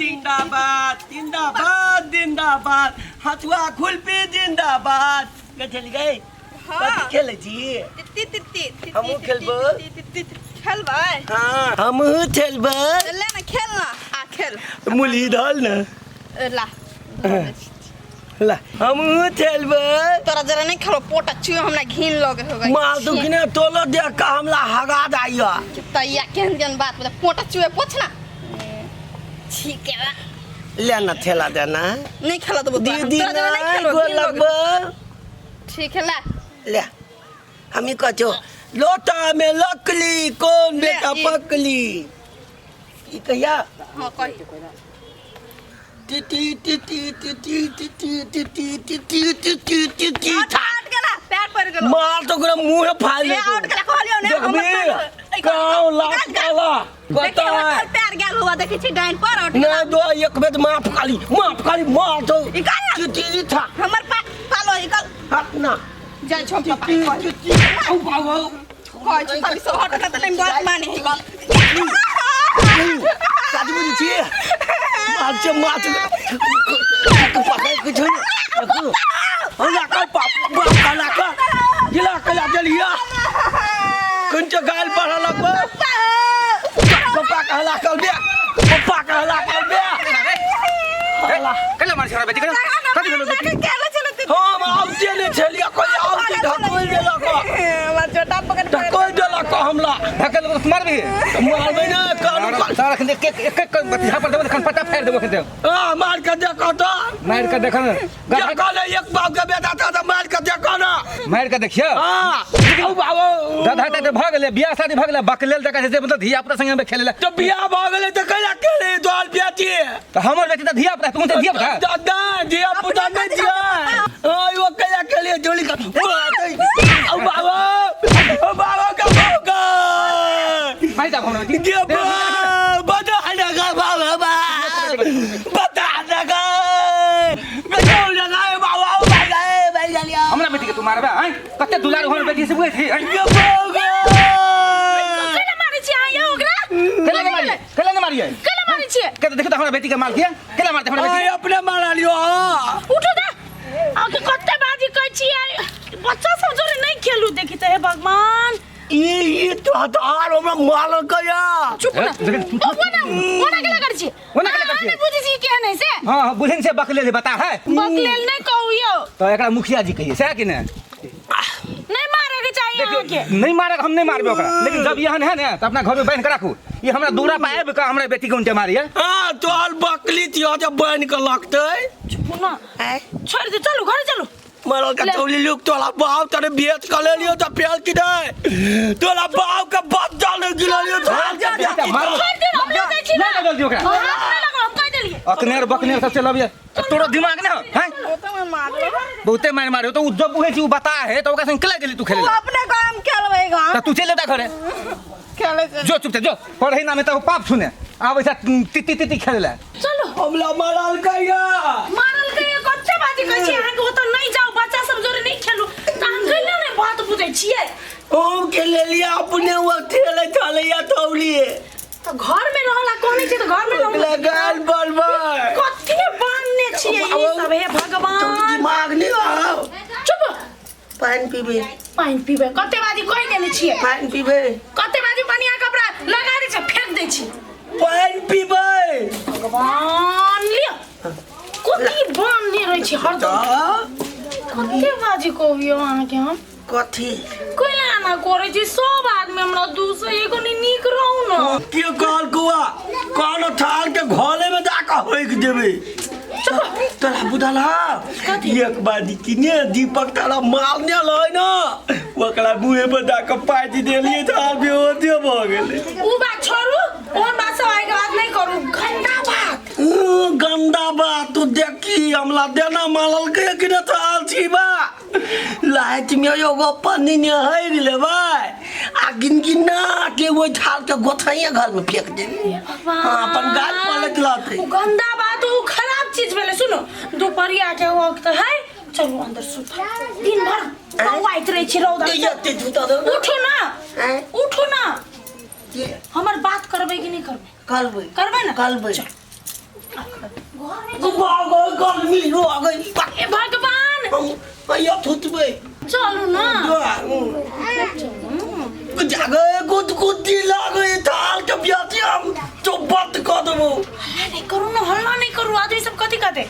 जिंदाबाद जिंदाबाद जिंदाबाद हथुआ खुलपी जिंदाबाद चल गए खेल हम खेलब हाँ हम खेलब खेल मुली धल न ला हम खेलब तोरा जरा नहीं खेलो पोटा चुए हमरा घिन लगे होगा मार दू कि ने तोलो दे का हमला हगा जाइया तैया केहन केहन बात बता पोटा चुए पूछ ना ठीक है लेना थेला देना नहीं खेला तो दीदी को लगबो ठीक है ले हमी कहो लोटा में लकली कौन बेटा पकली ई कहिया हां कहि टी हट गेला पैर पर गेलो मार तो ओकरा मुंह फाड़ ले हट गेला कहलियो ने काऊ लात काला कता पैर गेल हुआ देखि छी डाइन पर हट ना दो एक बेर माफ काली मार तो टी था हमर पालो इकल हट ना जाय छोप पापा औ बाबू कह छी तभी से हट के त नहीं बात माने इकल सादी बुझी छी मार पकाय के छोड़ हमरा का बाप काला का गिला कला जलिया कंच गाल पर लगबो पप्पा कहला कर दे कला मार छरा बेटी कथि भेलो बेटी हम आउते ने छलिया कोई आउते ढकोल देला को हमर छोटा पकड़ ढकोल देला को हमला ढकल को मारबे मारबे ना कानू सारा खन एक यहां पर देबो खन पटा फेर देबो खन मार के देखो तो मार के देखन क्या कहले एक बाप के बेटा था तो मार के देखो ना मार के देखियो हां औ बाबू गधा त भ गेले बियाह शादी भ गेले बकलेल तक से मतलब धिया पुता संगे में खेलेला तो बियाह भ गेले त कहिया केले दोल बेटी त हमर बेटी त धिया पुता तू त धिया पुता दादा धिया पुता नहीं दिया वो कहिया केले जोली का औ बाबू का भौका भाई दा हमरा बेटी के बता लगा बाबा बता लगा बेटो लगा बाबा भाई गलिया हमरा बेटी के तू मारबे हैं कते दुलार हमर बेटी से बुझे छी के भौका केला मारै छी आयो ओकरा केला के मारिए केला मारै छी के देख त हमरा बेटी के मार दिया केला मारते हमरा बेटी अपने मारा लियो उठो दे आके कत्ते बाजी कहै छी बच्चा सब जोरे नहीं खेलू देखि त हे भगवान ये तो हतार हमरा माल गया चुप ना ओना केला कर छी नहीं बुझी छी के नहीं से हां बुझन से बकलेल बता है बकलेल नहीं कहू तो एकरा मुखिया जी कहिए से कि ने नहीं मारे के चाहिए आके नहीं मारे हम नहीं मारबे ओकरा लेकिन जब यहन है ना त अपना घर में बांध के राखू ये हमरा दूरा पाएब का हमरा बेटी के उनटे मारिए हां तोर बकली तियो जब बांध के लगतै चुप ना छोड़ दे चलो घर चलो मरल का चौली लोग तोला बाव तने बेच के ले लियो त पेल की दे तोला बाव के बच्चा ले गिल लियो तो मारो छोड़ दे हम लोग कहै छी ना जल्दी ओकरा हम कह देलिए अकनेर बकनेर सब चलबिए तोरो दिमाग ना है बहुते मारो तो उ जब बुझे छी उ बता है तो ओकरा संग केला गेली तू खेले अपने काम खेलबै गा त तू चले जा घरे खेले जो चुप जो पढ़े ना में तो पाप सुने आबै छ ती खेले चलो हमला मारल कहिया कच्चा बाजी कहै छी अहाँ के ओत नहीं जाओ बच्चा सब जोरे नहीं खेलू त हम कहिना नहीं बात बुझै छियै हम के ले लिया अपने वो ठेले चले या तौलिए तो घर में रहला कोनी छी तो घर में रहला लगाल बलबा कथि बानने छियै ई सब हे भगवान दिमाग नहीं आओ चुप पानी पीबे कते बाजी कहि देने छियै पानी पीबे कते बाजी बनिया कपड़ा लगा दे छै फेंक दे छी पानी पीबे भगवान लियो कथि बानने रहै छी हरदम कते बाजी कहबियो अहाँ के हम कथी कोइला ना करे छी सब आदमी हमरा दूसरे एगो नीक रहू न के कहल कुआ कहलो थाल के घोले में जाके होइक देबे तोरा बुझला एक बादी किने दीपक तारा मारने लय न ओकरा मुंहे पे जाके पाइती देलिए थाल भी होते भ गेले उ बात छोड़ू ओन बात सब आगे बात नहीं करू गंदा बात तू देखी हमला देना मालल के किने थाल छी बा लाइट में एगो पानी ने हर लेबै आ गिनगिना के वो थाल के गोथैया घर में फेंक देबी हां अपन गाल पलट लाते गंदा बात वो खराब चीज भेले सुनो दोपहरिया के वक्त है चलो अंदर सुत दिन भर वाइट रही छी रौदा ये ते झूठा दो उठो ना करबै करबै ना करबै चल। गर्मी रो गई ए भगवान यो थुतबै चलू ना जागे गुदगुदी लागे थाल के बियाती हम चौबत कर देबो नहीं करू ना हल्ला नहीं करू आदमी सब कथी कहते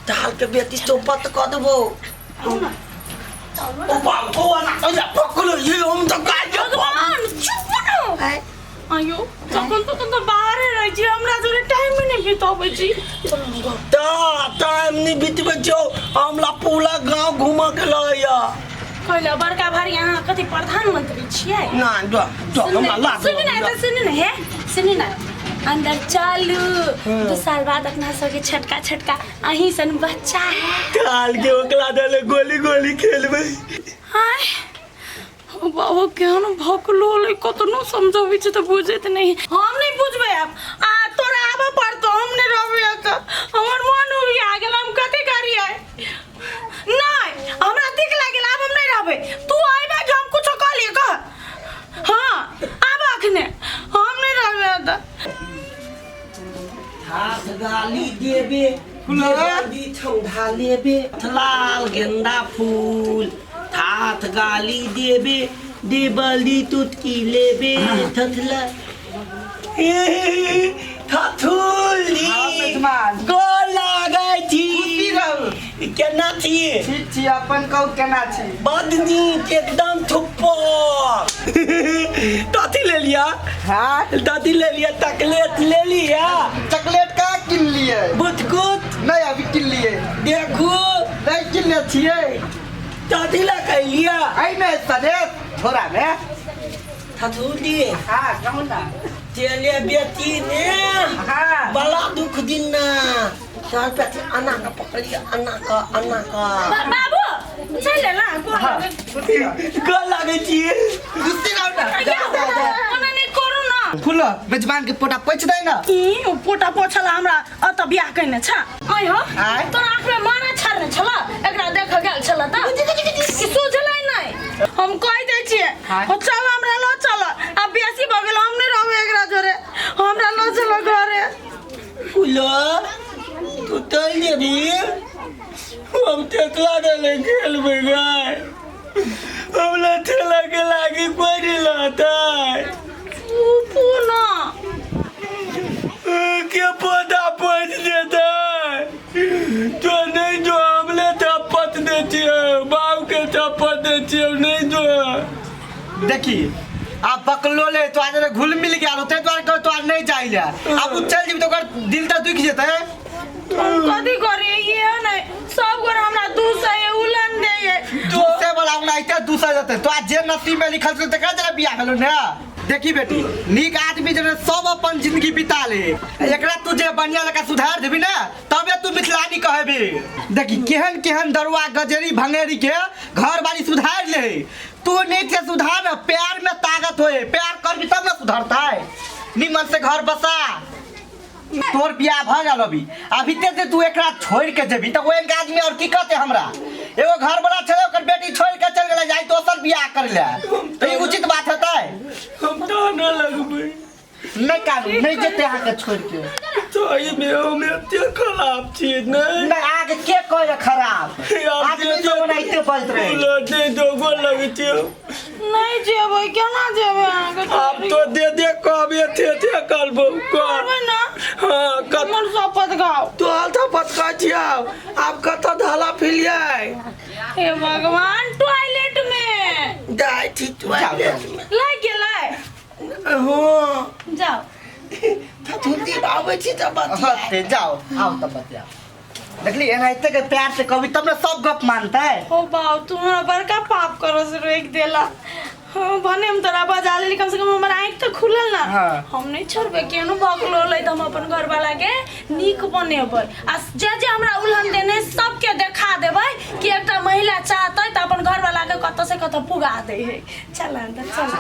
थाल के बियाती चौबत कर देबो आओ ना ओ बाप तो ना तो पकड़ ये हम तो काय भगवान चुप ना आयो तखन तो बाहर रह छी हमरा जोरे टाइम नहीं बिताबै छी ता टाइम नहीं बीतबे जो हमला पूरा गांव घुमा के लया कहले बड़का भारी यहाँ कथी प्रधानमंत्री छियै ना जो हमरा ला सुनि ना हे सुनि ना अंदर चलू 2 साल बाद अपना सबके छटका अहीं सन बच्चा है थाल के ओकला दले गोली खेलबै हाय ओ बाबा केहन भकलो ले कतनो समझाबै छै त बुझैत नहीं हम नहीं बुझबै अब आ तोरा आबे पड़तो हम नहीं रहबै का हमर मन उबि आ गेल हम कथि करियै नहीं हमरा ठीक लागल अब हम नहीं रहबै तू आइबे जे हम कुछ कह लिए कह हां आब अखने हम नहीं रहबै त हाथ गाली देबे दी ठंडा लेबे लाल गेंदा फूल हाथ गाली देबे देबली तुतकी लेबे थथला थथुली गोल लागै छी केना छी ठीक छी अपन कहू केना छी बड नीक एकदम थुप्पर तथी ले लिया हाँ तथी ले लिया चॉकलेट ले लिया चॉकलेट का किन लिए बुटकुट नहीं अभी किन लिए देखू नहीं किनले छियै तथी ला कह लिया आई में सदेश थोड़ा में थथुली हाँ कहू ना चले बेटी ने हाँ बड़ा दुख दिन ना चार पैसे अन्ना का पकड़िए अन्ना का बाबू चल ना गल लागे छी गुस्से ना उठा ओना नहीं करू ना फुल बेजबान के पोटा पोछ दे ना ई पोटा पोछला हमरा अत बियाह कइने छ आइ हो आइ? तोरा आँख में मारा छारने छल एकरा देख गेल छल त कि सोझलै नहीं हम कह दै छियै आइ? चल हमरा लो चल अब बेसी भ गेल हम नहीं रहबै एकरा जोरे हमरा लो चल घरे फुलो तू तल जेबी हम टेकला दले खेलबे गाय हमला ठेला के लागी पड़ी लताय पूना के पौधा पड़ देता तो नहीं जो हमले थप्पत देती है बाप के थप्पत देती है नहीं जो देखी आप बकलो ले तो आज घुल मिल गया होते तो आज नहीं जाइले अब चल जीव तो दिल तो दुख जेते कथी करी ये नहीं सब घर हमरा दूसरे उलन दे दूसरे वाला ना इते दूसरा जाते तो आज जे नसीब में लिखल से तकरा जरा बियाह भेलो ने देखी बेटी नीक आदमी जने सब अपन जिंदगी बिता ले एकरा तू जे बढ़िया लगा सुधार देबी ना तबे तू मिथिलानी कहबी देखी केहन केहन दरुआ गजरी भंगेरी के घर वाली सुधार ले तू नीक से सुधार ना प्यार में ताकत होए प्यार करबी तब ना सुधरता है निमन से घर बसा तोर बियाह भ गेल अभी ते तू एकरा छोड़ के जेबी त ओए गाज में और की कहते हमरा एगो घर वाला छले ओकर बेटी छोड़ के चल गेले जाई दोसर बियाह कर ले त ई उचित बात है हम तो न लगबे नहीं कानून नहीं जेते अहाँ के छोड़ के तो ये में ते खराब चीज नहीं नहीं आगे के कहे खराब आदमी तो बनाइते बोलत रहे लड़ने दो गो लगती हो नहीं जेबै केना जेबै आगे आप तो दे कहबे थे करबो करबै ना हां हमर शपथ गाओ तो आलथा पटका छिया आप कत धाला फिलिए हे भगवान टॉयलेट में दाई थी टॉयलेट में लग गेलै हो जाओ थथुली आवे छी त बात हते जाओ आओ तब बतिया देखली एनाइते के प्यार से कभी तब ना सब गप मानता है ओ बाऊ तू हमरा बड़का पाप करो से रोक देला हाँ भने हम तोरा बजा लेली कम से कम हमर आँख तो खुलल ना हाँ। हम नहीं छोड़बे केनो भगलो ले त हम अपन घर वाला के नीक बनेबै आ जे हमरा उल्हन देने सबके देखा देबै कि एकटा महिला चाहतै त अपन घर वाला के कत से कत पुगा दे है चल अंदर चल